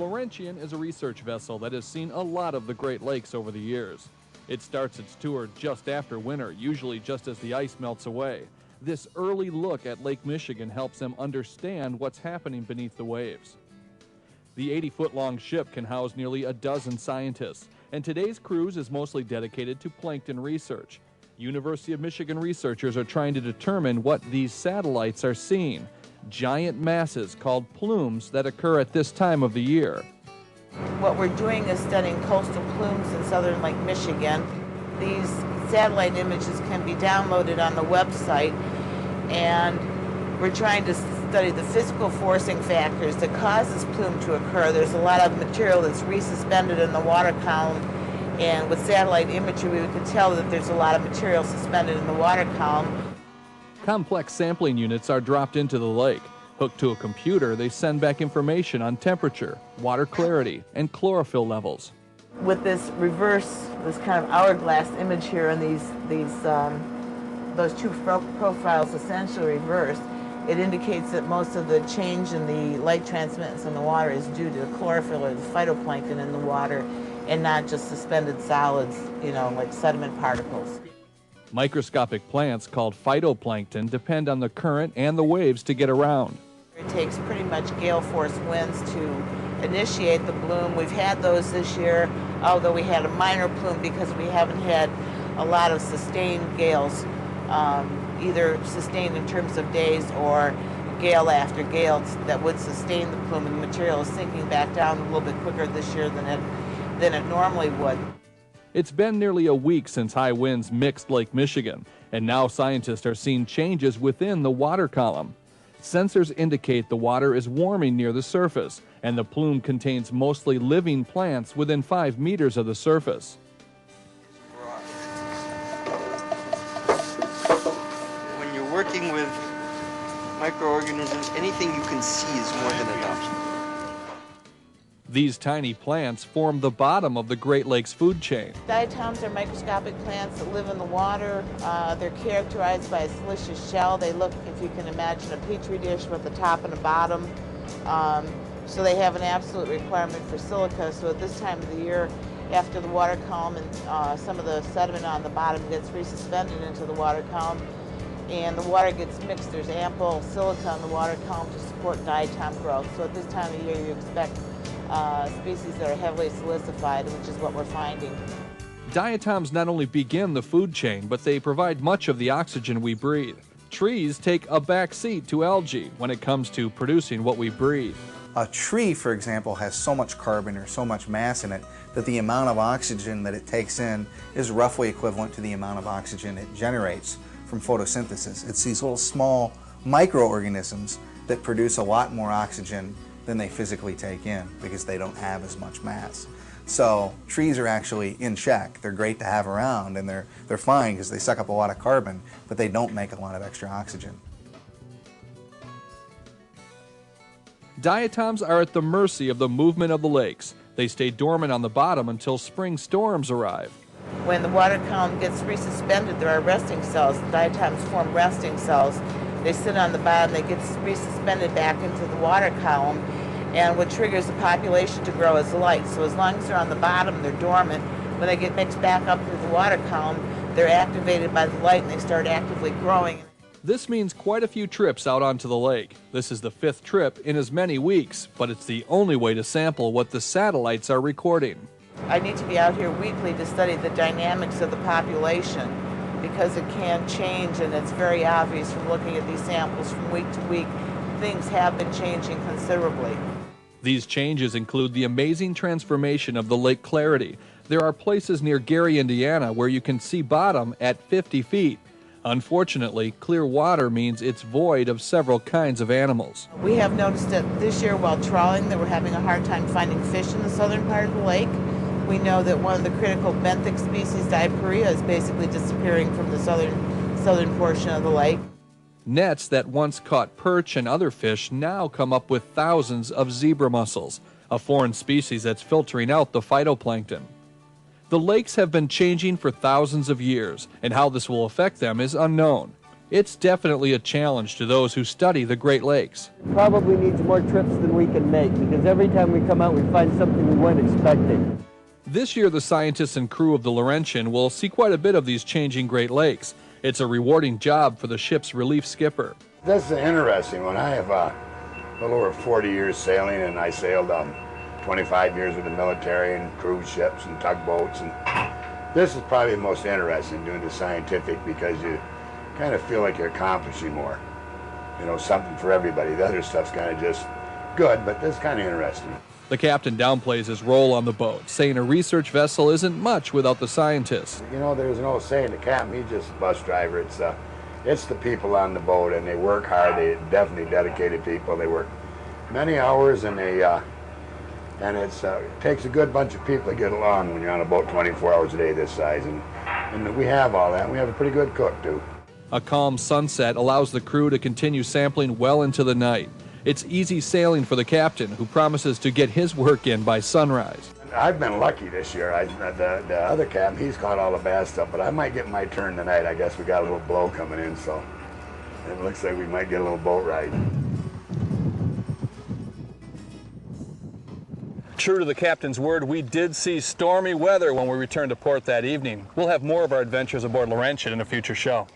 Laurentian is a research vessel that has seen a lot of the Great Lakes over the years. It starts its tour just after winter, usually just as the ice melts away. This early look at Lake Michigan helps them understand what's happening beneath the waves. The 80-foot-long ship can house nearly a dozen scientists, and today's cruise is mostly dedicated to plankton research. University of Michigan researchers are trying to determine what these satellites are seeing, giant masses called plumes that occur at this time of the year. What we're doing is studying coastal plumes in southern Lake Michigan. These satellite images can be downloaded on the website, and we're trying to study the physical forcing factors that cause this plume to occur. There's a lot of material that's resuspended in the water column, and with satellite imagery we can tell that there's a lot of material suspended in the water column. Complex sampling units are dropped into the lake. Hooked to a computer, they send back information on temperature, water clarity, and chlorophyll levels. With this kind of hourglass image here, and those two profiles essentially reversed, it indicates that most of the change in the light transmittance in the water is due to the chlorophyll or the phytoplankton in the water, and not just suspended solids, like sediment particles. Microscopic plants called phytoplankton depend on the current and the waves to get around. It takes pretty much gale force winds to initiate the bloom. We've had those this year, although we had a minor plume because we haven't had a lot of sustained gales, either sustained in terms of days or gale after gale that would sustain the plume, and the material is sinking back down a little bit quicker this year than it normally would. It's been nearly a week since high winds mixed Lake Michigan, and now scientists are seeing changes within the water column. Sensors indicate the water is warming near the surface, and the plume contains mostly living plants within 5 meters of the surface. When you're working with microorganisms, anything you can see is more than enough. These tiny plants form the bottom of the Great Lakes food chain. Diatoms are microscopic plants that live in the water. They're characterized by a siliceous shell. They look, if you can imagine, a petri dish with a top and a bottom. So they have an absolute requirement for silica. So at this time of the year, after the water column and some of the sediment on the bottom gets resuspended into the water column, and the water gets mixed, there's ample silica in the water column to support diatom growth. So at this time of year, you expect species that are heavily silicified, which is what we're finding. Diatoms not only begin the food chain, but they provide much of the oxygen we breathe. Trees take a back seat to algae when it comes to producing what we breathe. A tree, for example, has so much carbon or so much mass in it that the amount of oxygen that it takes in is roughly equivalent to the amount of oxygen it generates from photosynthesis. It's these little small microorganisms that produce a lot more oxygen than they physically take in because they don't have as much mass. So trees are actually in check. They're great to have around, and they're fine because they suck up a lot of carbon, but they don't make a lot of extra oxygen. Diatoms are at the mercy of the movement of the lakes. They stay dormant on the bottom until spring storms arrive. When the water column gets resuspended, there are resting cells. The diatoms form resting cells. They sit on the bottom, they get resuspended back into the water column, and what triggers the population to grow is light. So as long as they're on the bottom, they're dormant. When they get mixed back up through the water column, they're activated by the light and they start actively growing. This means quite a few trips out onto the lake. This is the 5th trip in as many weeks, but it's the only way to sample what the satellites are recording. I need to be out here weekly to study the dynamics of the population, because it can change, and it's very obvious from looking at these samples from week to week. Things have been changing considerably. These changes include the amazing transformation of the lake clarity. There are places near Gary, Indiana, where you can see bottom at 50 feet. Unfortunately, clear water means it's void of several kinds of animals. We have noticed that this year while trawling that we're having a hard time finding fish in the southern part of the lake. We know that one of the critical benthic species, Diaperea, is basically disappearing from the southern portion of the lake. Nets that once caught perch and other fish now come up with thousands of zebra mussels, a foreign species that's filtering out the phytoplankton. The lakes have been changing for thousands of years, and how this will affect them is unknown. It's definitely a challenge to those who study the Great Lakes. Probably needs more trips than we can make, because every time we come out we find something we weren't expecting. This year, the scientists and crew of the Laurentian will see quite a bit of these changing Great Lakes. It's a rewarding job for the ship's relief skipper. This is an interesting one. I have a little over 40 years sailing, and I sailed 25 years with the military and cruise ships and tugboats. And this is probably the most interesting, doing the scientific, because you kind of feel like you're accomplishing more. You know, something for everybody. The other stuff's kind of just good, but this is kind of interesting. The captain downplays his role on the boat, saying a research vessel isn't much without the scientists. You know, there's an old saying, the captain, he's just a bus driver. It's the people on the boat, and they work hard. They definitely dedicated people. They work many hours, and it takes a good bunch of people to get along when you're on a boat 24 hours a day this size, and we have all that. We have a pretty good cook, too. A calm sunset allows the crew to continue sampling well into the night. It's easy sailing for the captain, who promises to get his work in by sunrise. I've been lucky this year. The other captain, he's caught all the bad stuff, but I might get my turn tonight. I guess we got a little blow coming in, so it looks like we might get a little boat ride. True to the captain's word, we did see stormy weather when we returned to port that evening. We'll have more of our adventures aboard Laurentian in a future show.